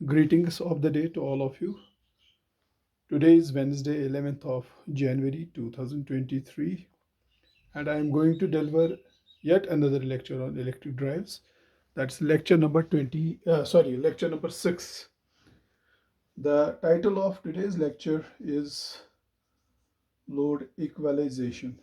Greetings of the day to all of you. Today is Wednesday, 11th of January 2023, and I am going to deliver yet another lecture on electric drives. That's lecture number lecture number 6. The title of today's lecture is Load Equalization.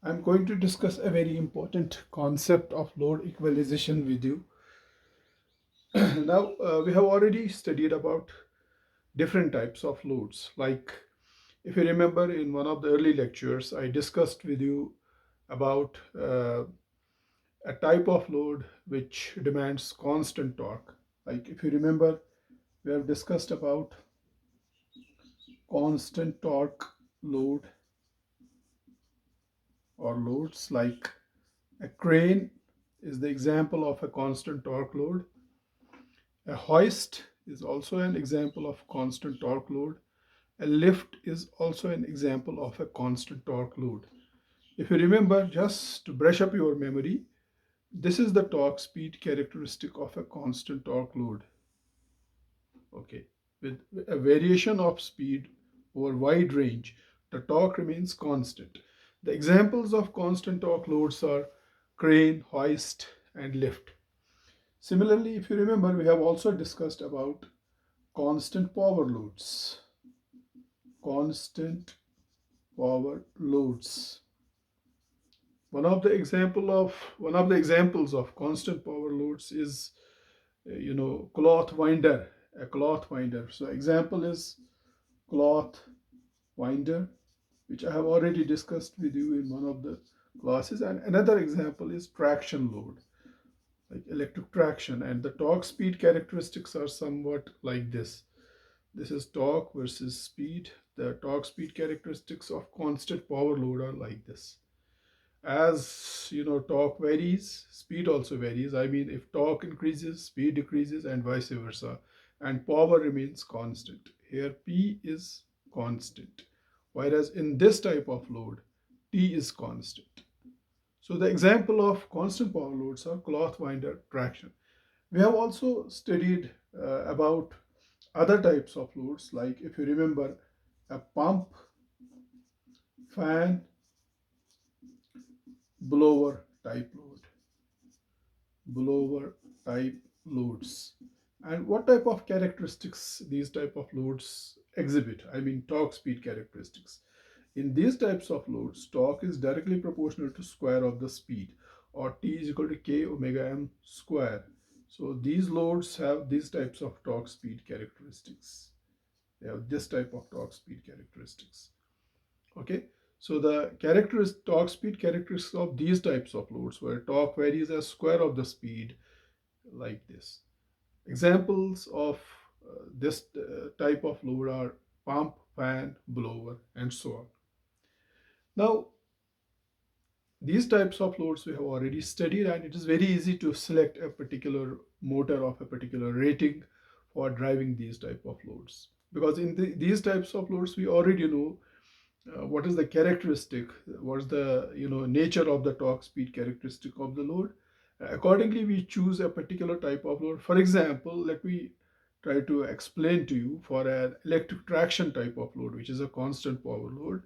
I'm going to discuss a very important concept of load equalization with you. Now, we have already studied about different types of loads. Like, if you remember, in one of the early lectures, I discussed with you about a type of load which demands constant torque. Like, if you remember, we have discussed about constant torque load or loads. Like, a crane is the example of a constant torque load. A hoist is also an example of constant torque load. A lift is also an example of a constant torque load. If you remember, just to brush up your memory, this is the torque speed characteristic of a constant torque load. Okay, with a variation of speed over wide range, the torque remains constant. The examples of constant torque loads are crane, hoist, and lift. Similarly, if you remember, we have also discussed about constant power loads. Constant power loads. One of the examples of constant power loads is cloth winder, a cloth winder. So example is cloth winder, which I have already discussed with you in one of the classes. And another example is traction load, like electric traction. And the torque speed characteristics are somewhat like this. This is torque versus speed. The torque speed characteristics of constant power load are like this. As you know, torque varies, speed also varies. I mean, if torque increases, speed decreases, and vice versa, and power remains constant. Here P is constant, whereas in this type of load, T is constant. So the example of constant power loads are cloth winder, traction. We have also studied about other types of loads, like if you remember, a pump, fan, blower type load. Blower type loads, and what type of characteristics these type of loads exhibit. I mean, torque speed characteristics. In these types of loads, torque is directly proportional to square of the speed, or T is equal to K omega m square. So these loads have these types of torque speed characteristics. They have this type of torque speed characteristics. Okay, so the torque speed characteristics of these types of loads, where torque varies as square of the speed, like this. Examples of this type of load are pump, fan, blower, and so on. Now, these types of loads we have already studied, and it is very easy to select a particular motor of a particular rating for driving these type of loads, because in these types of loads we already know what is the characteristic, what's the nature of the torque speed characteristic of the load. Accordingly, we choose a particular type of load. For example, let me try to explain to you. For an electric traction type of load, which is a constant power load,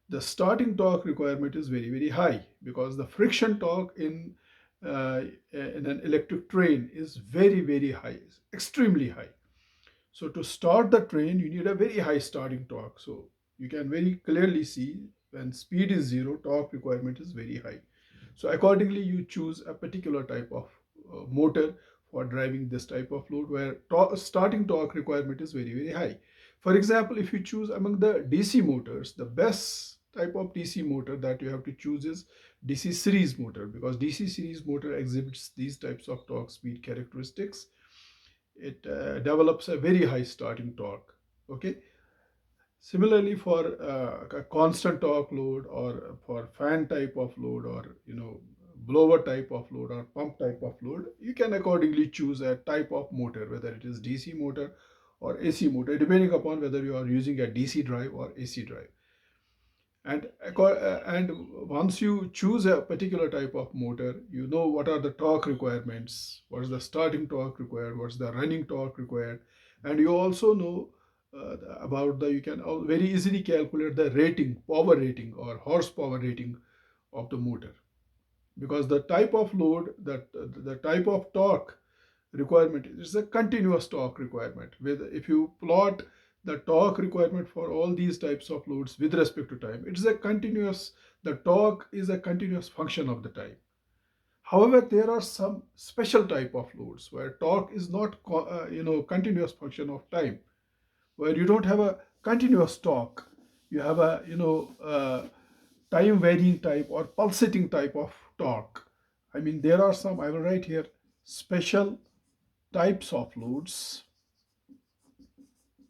the starting torque requirement is very, very high, because the friction torque in an electric train is very, very high, extremely high. So to start the train, you need a very high starting torque. So you can very clearly see, when speed is zero, torque requirement is very high. So accordingly, you choose a particular type of motor for driving this type of load, where starting torque requirement is very, very high. For example, if you choose among the DC motors, the best type of DC motor that you have to choose is DC series motor, because DC series motor exhibits these types of torque speed characteristics. It develops a very high starting torque. Okay, similarly, for a constant torque load, or for fan type of load, or blower type of load, or pump type of load, you can accordingly choose a type of motor, whether it is DC motor or AC motor, depending upon whether you are using a DC drive or AC drive. And once you choose a particular type of motor, you know what are the torque requirements, what is the starting torque required, what's the running torque required, and you also know about the you can very easily calculate the rating, power rating or horsepower rating of the motor, because the type of load, that the type of torque requirement is a continuous torque requirement. With if you plot the torque requirement for all these types of loads with respect to time, it is a continuous, the torque is a continuous function of the time. However, there are some special type of loads where torque is not continuous function of time, where you don't have a continuous torque, you have a time varying type or pulsating type of torque. I mean, there are some, I will write here, special types of loads.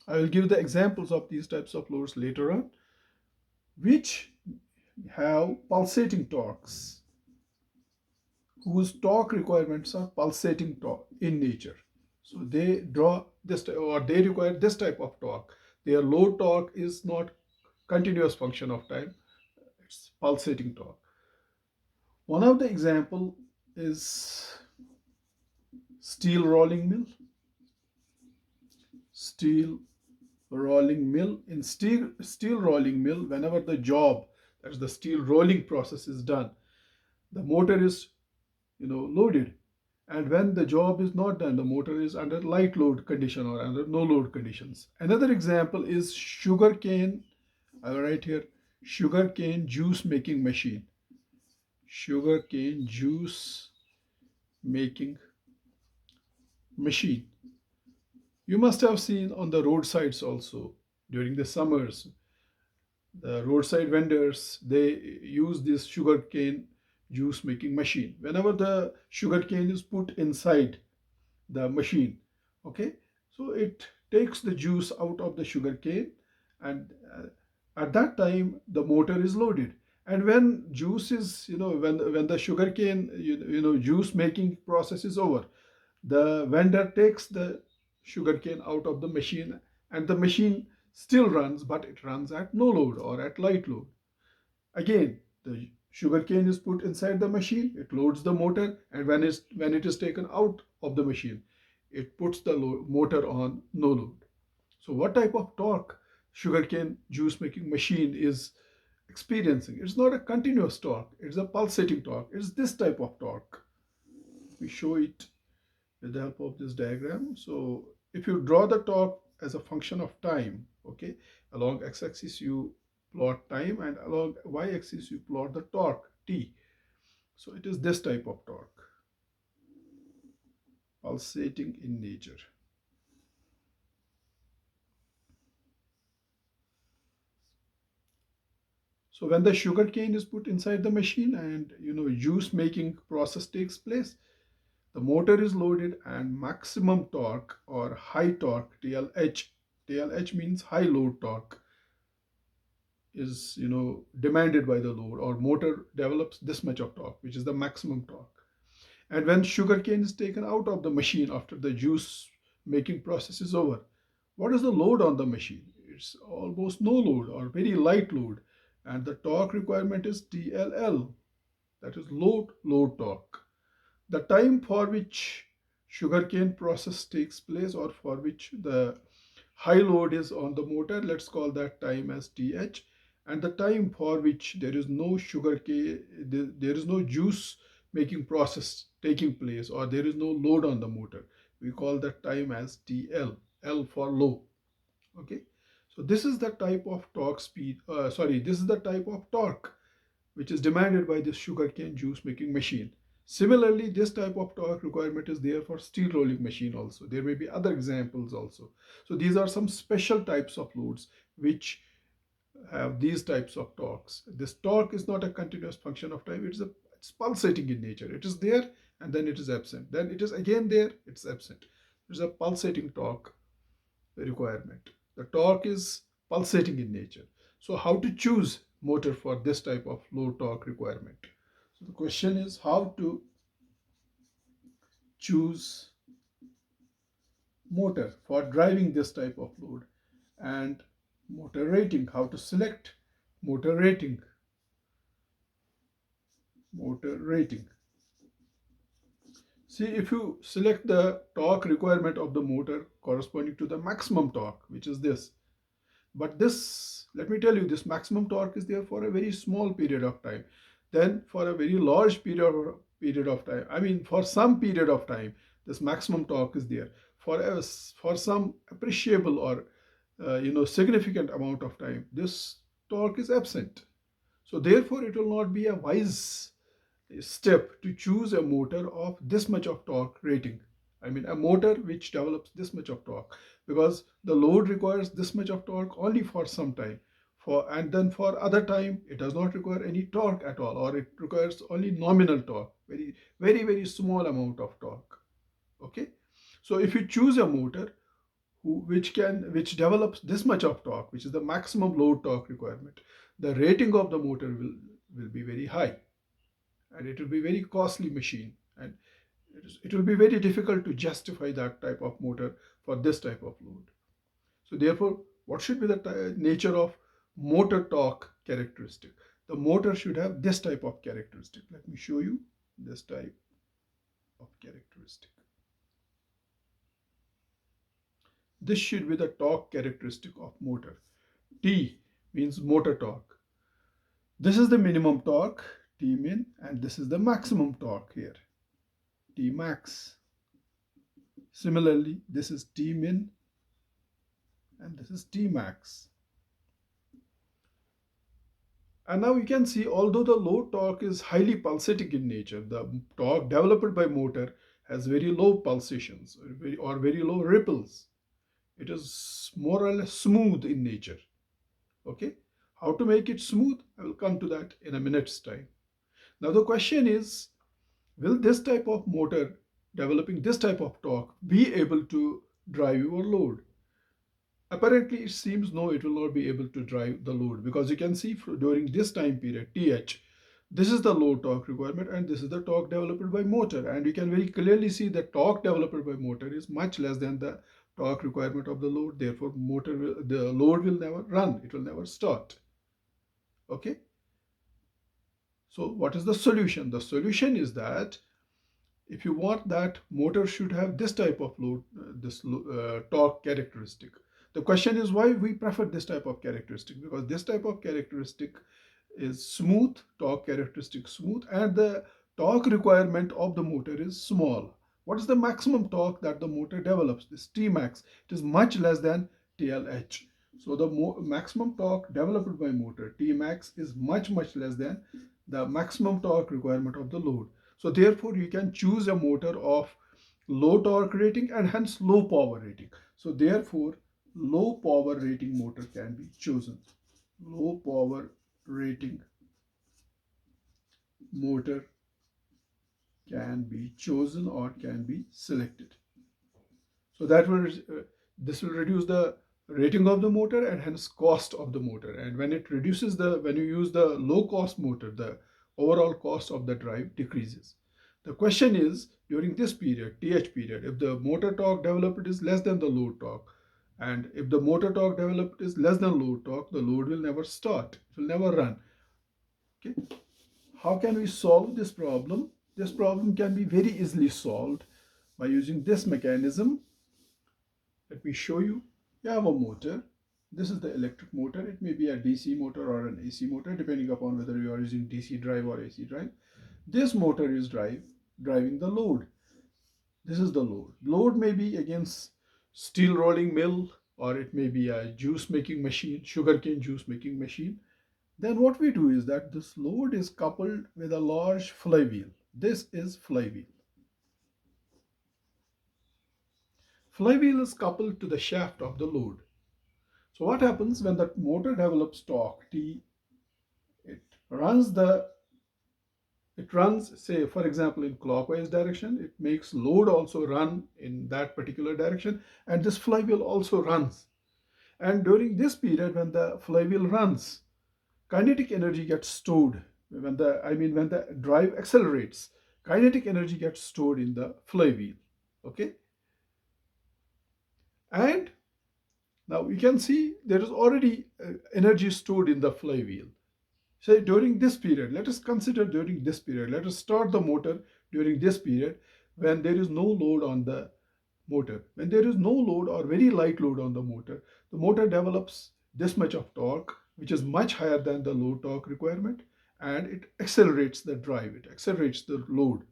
I will give the examples of these types of loads later on, which have pulsating torques, whose torque requirements are pulsating torque in nature. So they draw this or they require this type of torque. Their load torque is not continuous function of time, it's pulsating torque. One of the example is steel rolling mill. Steel rolling mill. In steel rolling mill, whenever the job, that's the steel rolling process, is done, the motor is loaded, and when the job is not done, the motor is under light load condition or under no load conditions. Another example is sugar cane. I will write here, sugar cane juice making machine. Sugar cane juice making machine. You must have seen on the roadsides also during the summers, the roadside vendors, they use this sugar cane juice making machine. Whenever the sugar cane is put inside the machine, okay, so it takes the juice out of the sugar cane, and at that time the motor is loaded. And when juice is, when the sugar cane juice making process is over, the vendor takes the sugarcane out of the machine, and the machine still runs, but it runs at no load or at light load. Again, the sugarcane is put inside the machine, it loads the motor, and when it is taken out of the machine, it puts the motor on no load. So what type of torque sugarcane juice making machine is experiencing? It's not a continuous torque, it's a pulsating torque. It's this type of torque. We show it with the help of this diagram. So if you draw the torque as a function of time, okay, along x-axis you plot time, and along y-axis you plot the torque t. So it is this type of torque, pulsating in nature. So when the sugar cane is put inside the machine and juice making process takes place, the motor is loaded and maximum torque or high torque, TLH means high load torque, is demanded by the load, or motor develops this much of torque, which is the maximum torque. And when sugarcane is taken out of the machine after the juice making process is over, what is the load on the machine? It's almost no load or very light load, and the torque requirement is TLL, that is load torque. The time for which sugarcane process takes place, or for which the high load is on the motor, let's call that time as TH. And the time for which there is no sugarcane, there is no juice making process taking place, or there is no load on the motor, we call that time as TL, L for low. Okay, so this is the type of torque speed, this is the type of torque which is demanded by this sugarcane juice making machine. Similarly, this type of torque requirement is there for steel rolling machine also. There may be other examples also. So these are some special types of loads which have these types of torques. This torque is not a continuous function of time. It's pulsating in nature. It is there and then it is absent. Then it is again there, it's absent. There's a pulsating torque requirement. The torque is pulsating in nature. So how to choose motor for this type of low torque requirement? So the question is how to choose motor for driving this type of load, and motor rating, how to select motor rating, motor rating. See, if you select the torque requirement of the motor corresponding to the maximum torque, which is this, but this, let me tell you, this maximum torque is there for a very small period of time. Then for a very large period of time, I mean for some period of time, this maximum torque is there. For some appreciable or significant amount of time, this torque is absent. So therefore, it will not be a wise step to choose a motor of this much of torque rating. I mean, a motor which develops this much of torque, because the load requires this much of torque only for some time. And then for other time, it does not require any torque at all, or it requires only nominal torque, very, very, very small amount of torque. Okay. So if you choose a motor which develops this much of torque, which is the maximum load torque requirement, the rating of the motor will be very high, and it will be very costly machine, and it will be very difficult to justify that type of motor for this type of load. So therefore, what should be the nature of motor torque characteristic? The motor should have this type of characteristic. Let me show you this type of characteristic. This should be the torque characteristic of motor. T means motor torque. This is the minimum torque, T min, and this is the maximum torque here, T max. Similarly, this is T min and this is T max. And now you can see, although the load torque is highly pulsating in nature, the torque developed by motor has very low pulsations or very low ripples. It is more or less smooth in nature. Okay, how to make it smooth? I will come to that in a minute's time. Now the question is, will this type of motor developing this type of torque be able to drive your load? Apparently, it seems no, it will not be able to drive the load, because you can see during this time period, TH, this is the load torque requirement and this is the torque developed by motor. And you can very clearly see the torque developed by motor is much less than the torque requirement of the load. Therefore, the load will never run, it will never start. Okay. So what is the solution? The solution is that if you want that motor should have this type of load, this torque characteristic. The question is why we prefer this type of characteristic, because this type of characteristic is smooth, torque characteristic smooth, and the torque requirement of the motor is small. What is the maximum torque that the motor develops? This T max. It is much less than TLH. So the maximum torque developed by motor, T max, is much less than the maximum torque requirement of the load. So therefore, you can choose a motor of low torque rating and hence low power rating. So therefore, low power rating motor can be chosen. Low power rating motor can be chosen or can be selected. So that will this will reduce the rating of the motor and hence cost of the motor. And when it reduces when you use the low cost motor, the overall cost of the drive decreases. The question is, during this period, TH period, if the motor torque developed is less than the load torque, and if the motor torque developed is less than load torque, the load will never start, it will never run. Okay. How can we solve this problem? This problem can be very easily solved by using this mechanism. Let me show you. You have a motor. This is the electric motor. It may be a DC motor or an AC motor, depending upon whether you are using DC drive or AC drive. This motor is driving the load. This is the load. Load may be against steel rolling mill, or it may be a juice making machine, sugarcane juice making machine. Then what we do is that this load is coupled with a large flywheel. This is flywheel. Flywheel is coupled to the shaft of the load. So what happens when the motor develops torque T? It runs say for example in clockwise direction. It makes load also run in that particular direction, and this flywheel also runs. And during this period when the flywheel runs, kinetic energy gets stored. When the drive accelerates, kinetic energy gets stored in the flywheel. Okay. And Now you can see there is already energy stored in the flywheel. Say during this period, let us consider during this period, let us start the motor during this period when there is no load on the motor. When there is no load or very light load on the motor develops this much of torque, which is much higher than the load torque requirement, and it accelerates the drive, it accelerates the load.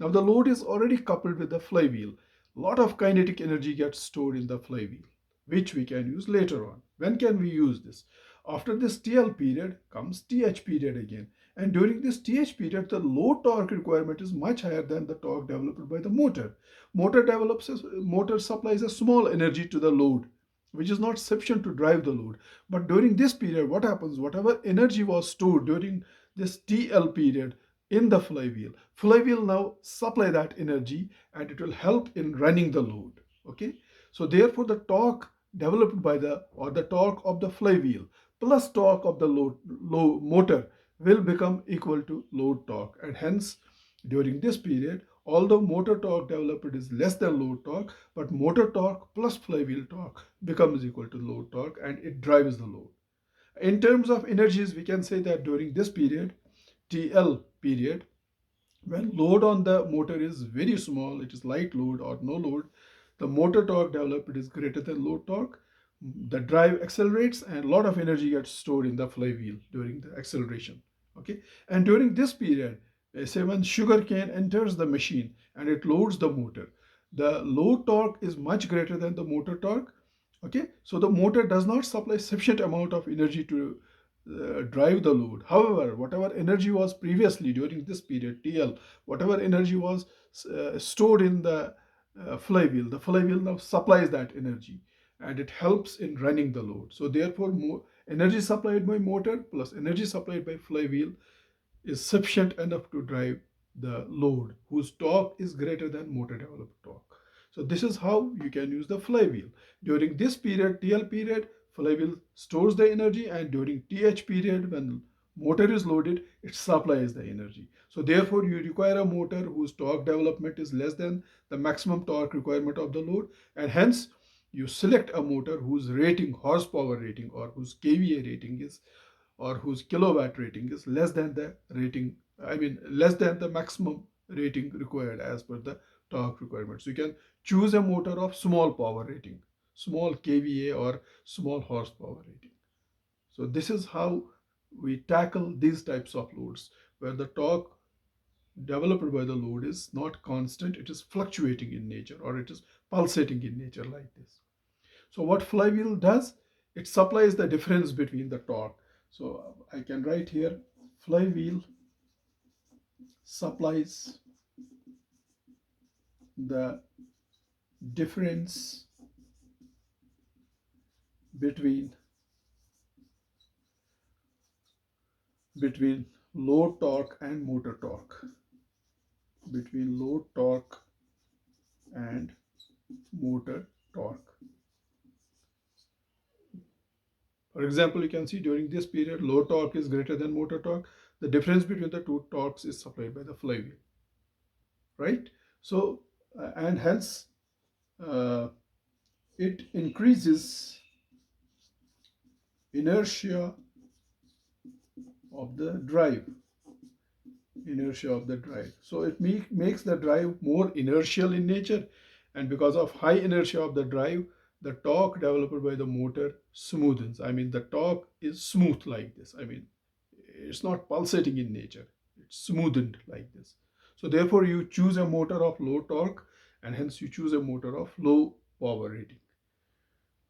Now the load is already coupled with the flywheel. A lot of kinetic energy gets stored in the flywheel, which we can use later on. When can we use this? After this TL period comes TH period again. And during this TH period, the load torque requirement is much higher than the torque developed by the motor. Motor supplies a small energy to the load, which is not sufficient to drive the load. But during this period, what happens? Whatever energy was stored during this TL period in the flywheel now supply that energy and it will help in running the load. Okay, so therefore the torque developed by the torque of the flywheel plus torque of the low motor will become equal to load torque, and hence during this period, although motor torque developed is less than load torque, but motor torque plus flywheel torque becomes equal to load torque and it drives the load. In terms of energies, we can say that during this period, TL period, when load on the motor is very small, it is light load or no load, the motor torque developed is greater than load torque. The drive accelerates and a lot of energy gets stored in the flywheel during the acceleration. Okay, and during this period, say when sugar cane enters the machine and it loads the motor, the load torque is much greater than the motor torque. Okay, so the motor does not supply sufficient amount of energy to drive the load. However, whatever energy was previously during this period TL, whatever energy was stored in the flywheel now supplies that energy and it helps in running the load. So therefore, more energy supplied by motor plus energy supplied by flywheel is sufficient enough to drive the load whose torque is greater than motor developed torque. So this is how you can use the flywheel. During this period, TL period, flywheel stores the energy, and during TH period, when motor is loaded, it supplies the energy. So therefore, you require a motor whose torque development is less than the maximum torque requirement of the load, and hence you select a motor whose rating, horsepower rating, or whose kVA rating is, or whose kilowatt rating is less than the rating, less than the maximum rating required as per the torque requirements. You can choose a motor of small power rating, small kVA or small horsepower rating. So this is how we tackle these types of loads where the torque developed by the load is not constant, it is fluctuating in nature or it is pulsating in nature like this. So what flywheel does, it supplies the difference between the torque. So I can write here, flywheel supplies the difference between load torque and motor torque, between load torque and motor torque. For example, you can see during this period, load torque is greater than motor torque. The difference between the two torques is supplied by the flywheel, right? So, and hence uh, it increases inertia of the drive, inertia of the drive. So it makes the drive more inertial in nature, and because of high inertia of the drive, the torque developed by the motor smoothens. The torque is smooth like this. It's not pulsating in nature, it's smoothened like this. So therefore you choose a motor of low torque, and hence you choose a motor of low power rating.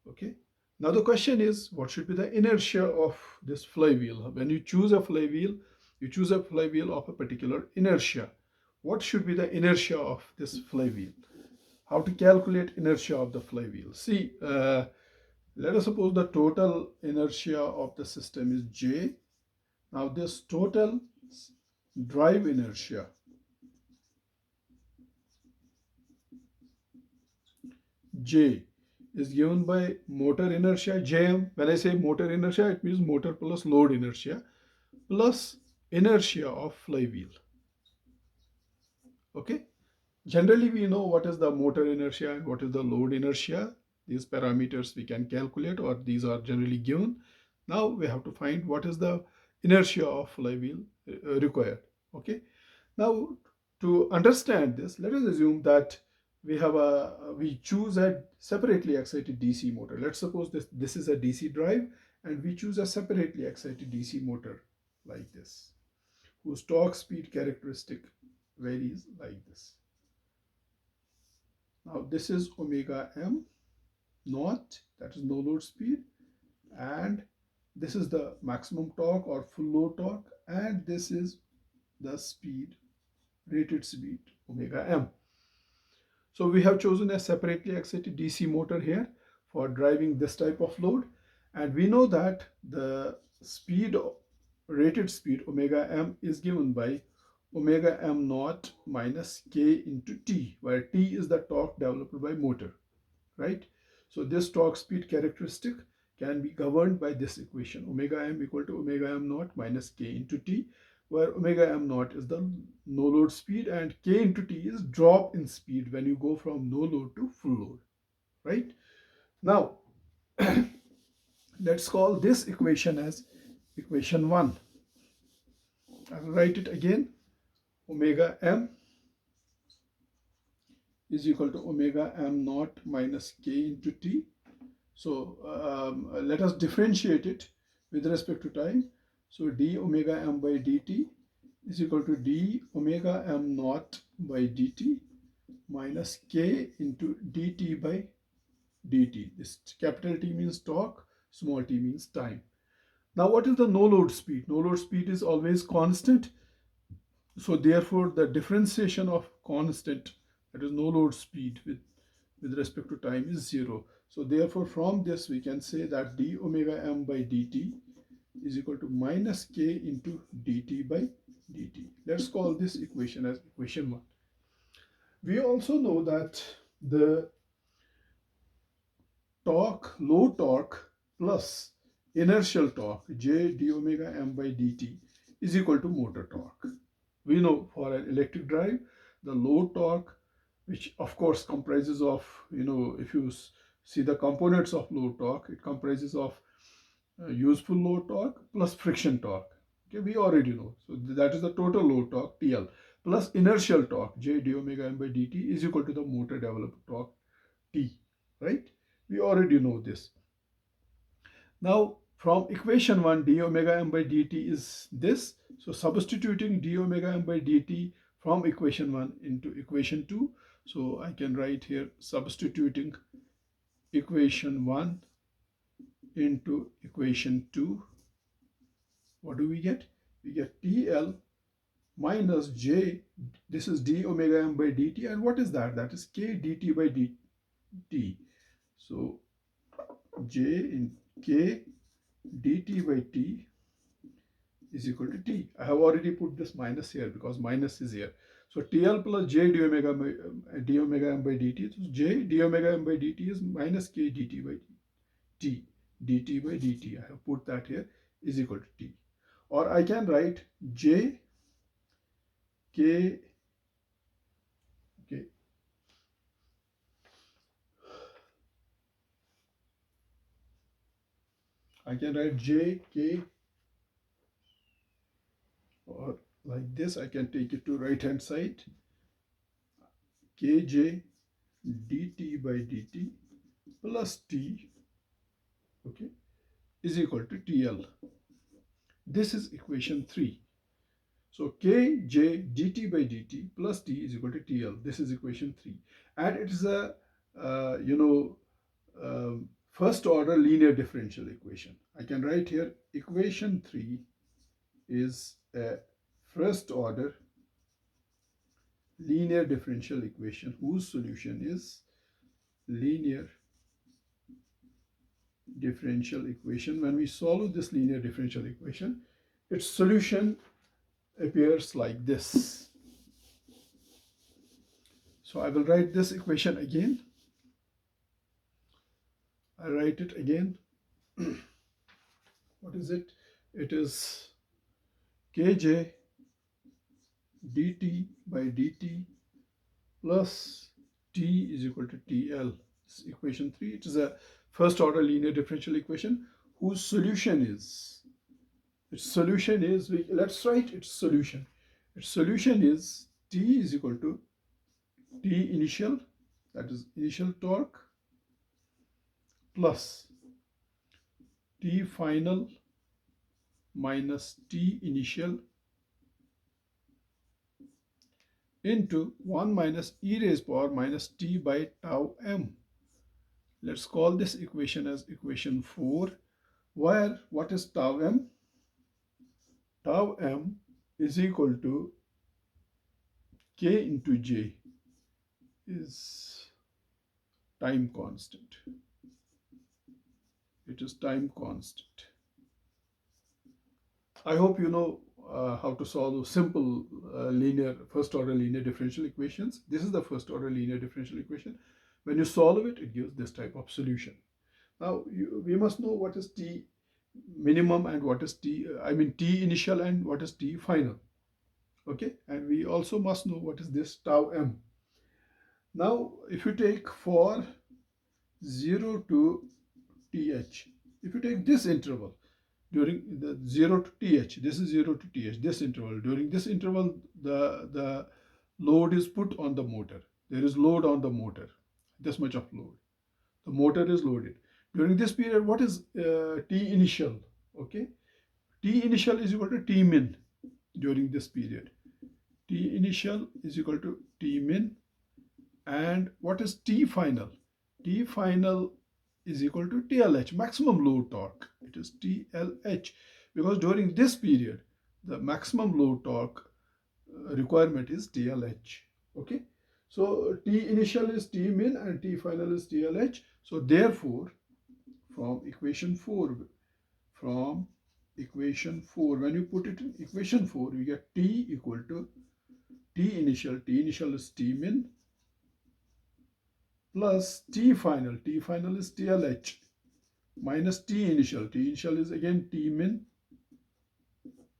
Okay, now the question is, what should be the inertia of this flywheel? When you choose a flywheel, you choose a flywheel of a particular inertia. What should be the inertia of this flywheel? How to calculate inertia of the flywheel? See, let us suppose the total inertia of the system is J. Now this total drive inertia, J, is given by motor inertia, Jm. When I say motor inertia, it means motor plus load inertia plus inertia of flywheel. Okay, generally we know what is the motor inertia and what is the load inertia. These parameters we can calculate, or these are generally given. Now we have to find what is the inertia of flywheel required. Okay. Now, to understand this, let us assume that we choose a separately excited DC motor. Let's suppose this is a DC drive, and we choose a separately excited DC motor like this, whose torque speed characteristic varies like this. Now this is omega m naught, that is no load speed, and this is the maximum torque or full load torque, and this is the speed, rated speed, omega m. So we have chosen a separately excited DC motor here for driving this type of load, and we know that the speed, rated speed omega m, is given by omega m naught minus k into t, where t is the torque developed by motor, right? So this torque speed characteristic can be governed by this equation, omega m equal to omega m naught minus k into t, where omega m naught is the no load speed and k into t is drop in speed when you go from no load to full load, right? Now let's call this equation as equation 1. I will write it again. Omega m is equal to omega m naught minus k into t. So let us differentiate it with respect to time. So d omega m by dt is equal to d omega m naught by dt minus k into dt by dt. This capital T means torque, small t means time. Now what is the no load speed? No load speed is always constant. So therefore the differentiation of constant, that is no load speed, with respect to time is 0. So therefore from this we can say that d omega m by dt is equal to minus k into dt by dt. Let's call this equation as equation 1. We also know that the torque, load torque plus inertial torque, J d omega m by dt, is equal to motor torque. We know for an electric drive, the load torque, which of course comprises of, if you see the components of load torque, it comprises of useful load torque plus friction torque. Okay, we already know. So that is the total load torque, TL, plus inertial torque, J d omega m by dt, is equal to the motor developed torque, T, right? We already know this. Now from equation 1, d omega m by dt is this. So substituting d omega m by dt from equation 1 into equation 2. So I can write here, substituting equation 1 into equation 2. What do we get? We get TL minus J, this is d omega m by dt, and what is that? That is k dt by dt. So J in k dt by t is equal to t. I have already put this minus here because minus is here. So TL plus J d omega m by dt. So J d omega m by dt is minus k dt by t. dt by dt. I have put that here is equal to t. Or I can write J k, okay, I can write J k, or like this, I can take it to right hand side, kj dt by dt plus t, okay, is equal to TL. This is equation 3. So kj dt by dt plus t is equal to TL. This is equation 3. And it is a, first order linear differential equation. I can write here equation 3 is a first order linear differential equation whose solution is linear differential equation. When we solve this linear differential equation, its solution appears like this. So I will write this equation again. I write it again. What is it? It is kj dt by dt plus t is equal to TL. This is equation 3. It is a first order linear differential equation whose solution is, let's write its solution. Its solution is T is equal to T initial, that is initial torque, plus T final minus T initial into 1 minus e raised power minus t by tau m. Let's call this equation as equation 4, where what is tau m? Tau m is equal to k into j, is time constant. It is time constant. I hope you know how to solve simple first order linear differential equations. This is the first order linear differential equation. When you solve it, it gives this type of solution. Now we must know what is T minimum and what is T initial and what is T final. Okay, and we also must know what is this tau m. Now if you take for 0 to th, if you take this interval during the 0 to th, this is 0 to th, this interval, during this interval the load is put on the motor. There is load on the motor, this much of load. The motor is loaded. During this period, what is T initial? Okay, T initial is equal to T min during this period. T initial is equal to T min. And what is T final? T final is equal to TLH, maximum load torque. It is TLH, because during this period, the maximum load torque requirement is TLH. Okay, so T initial is T min and T final is TLH. So therefore, from equation 4, when you put it in equation 4, we get T equal to T initial. T initial is T min plus T final. T final is TLH minus T initial. T initial is again T min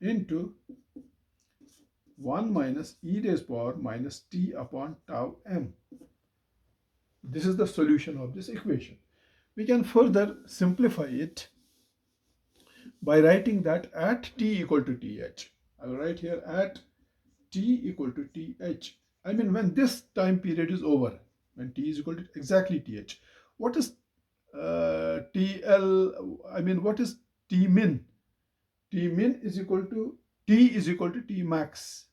into 1 minus e raised power minus t upon tau m. This is the solution of this equation. We can further simplify it by writing that at t equal to th. I will write here at t equal to th. I mean when this time period is over, when t is equal to exactly th. What is TL? I mean what is t min? T min is equal to t is equal to t max.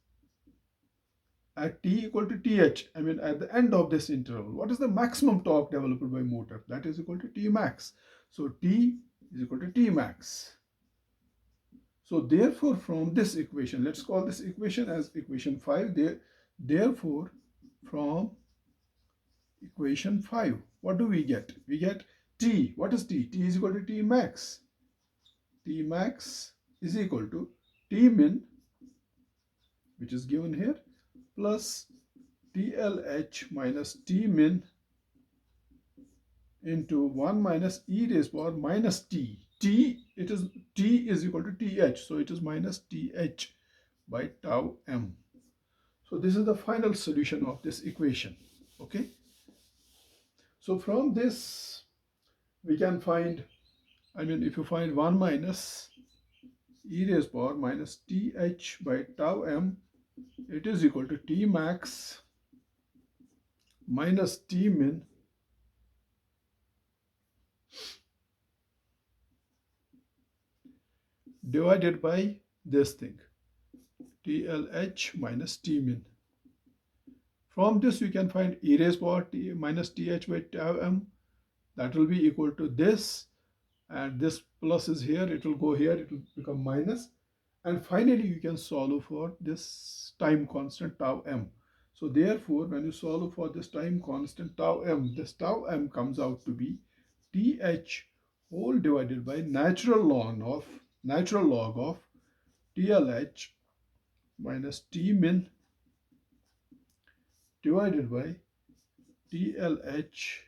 At t equal to th, I mean at the end of this interval, what is the maximum torque developed by motor? That is equal to t max. So t is equal to t max. So therefore from this equation, let's call this equation as equation 5. Therefore from equation 5, what do we get? We get t. What is t? T is equal to t max. T max is equal to t min, which is given here, plus TLH minus T min into 1 minus e raised power minus t. T is equal to th, so it is minus th by tau m. So this is the final solution of this equation. Okay. So from this we can find, I mean if you find 1 minus e raised power minus th by tau m, it is equal to T max minus T min divided by this thing, TLH minus T min. From this you can find e raised power t minus th by tau m. That will be equal to this, and this plus is here, it will go here, it will become minus. And finally you can solve for this time constant tau m. So therefore when you solve for this time constant tau m, this tau m comes out to be th whole divided by natural log of TLH minus T min divided by TLH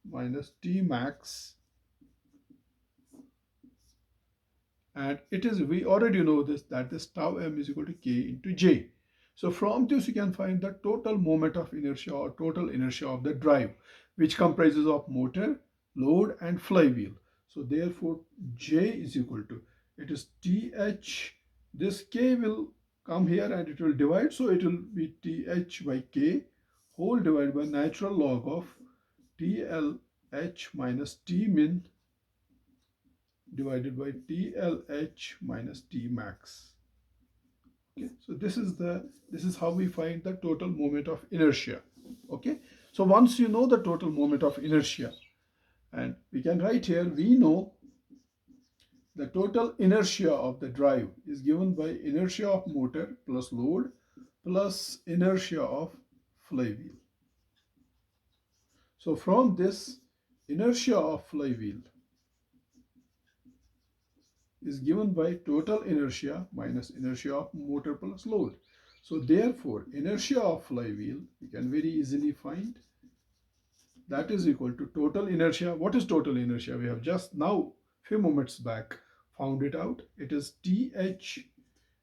minus T max, and it is, we already know this, that this tau m is equal to k into j. So from this you can find the total moment of inertia or total inertia of the drive. which comprises of motor, load and flywheel. So therefore J is equal to, it is TH, this K will come here and it will divide, so it will be TH by K whole divided by natural log of TLH minus T min divided by TLH minus T max. Okay, so this is how we find the total moment of inertia. Okay, so once you know the total moment of inertia, and we can write here, we know the total inertia of the drive is given by inertia of motor plus load plus inertia of flywheel. So from this, inertia of flywheel is given by total inertia minus inertia of motor plus load. So therefore, inertia of flywheel we can very easily find, that is equal to total inertia. What is total inertia? We have just now, few moments back, found it out. It is TH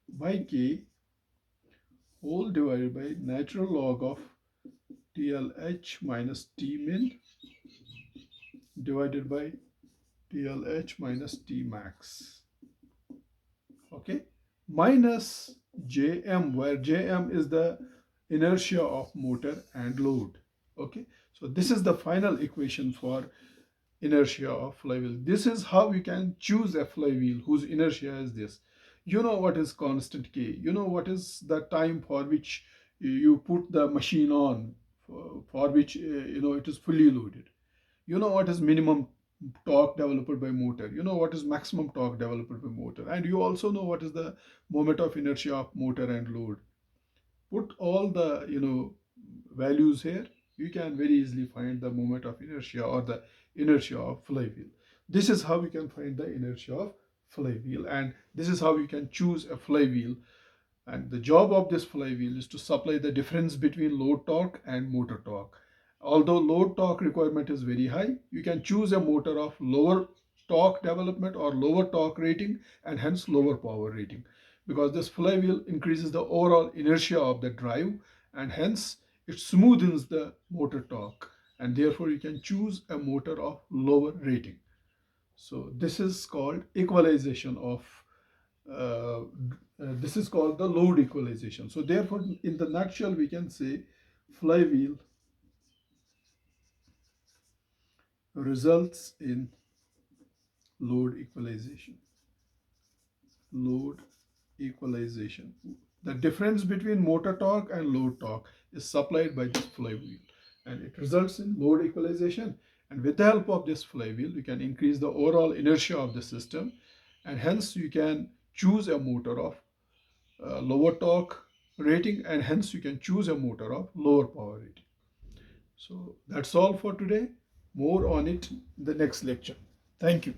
by K whole divided by natural log of TLH minus T min divided by TLH minus T max. Okay, minus Jm, where Jm is the inertia of motor and load. Okay, so this is the final equation for inertia of flywheel. This is how you can choose a flywheel whose inertia is this. You know what is constant K, you know what is the time for which you put the machine on, for which it is fully loaded. You know what is minimum torque developed by motor, you know what is maximum torque developed by motor, and you also know what is the moment of inertia of motor and load. Put all the values here, you can very easily find the moment of inertia or the inertia of flywheel. This is how we can find the inertia of flywheel, and this is how you can choose a flywheel. And the job of this flywheel is to supply the difference between load torque and motor torque. Although load torque requirement is very high, you can choose a motor of lower torque development or lower torque rating and hence lower power rating, because this flywheel increases the overall inertia of the drive and hence it smoothens the motor torque, and therefore you can choose a motor of lower rating. So this is called equalization of this is called the load equalization. So therefore, in the nutshell, we can say flywheel results in load equalization. Load equalization. The difference between motor torque and load torque is supplied by this flywheel, and it results in load equalization. And with the help of this flywheel, we can increase the overall inertia of the system, and hence you can choose a motor of lower torque rating, and hence you can choose a motor of lower power rating. So that's all for today. More on it in the next lecture. Thank you.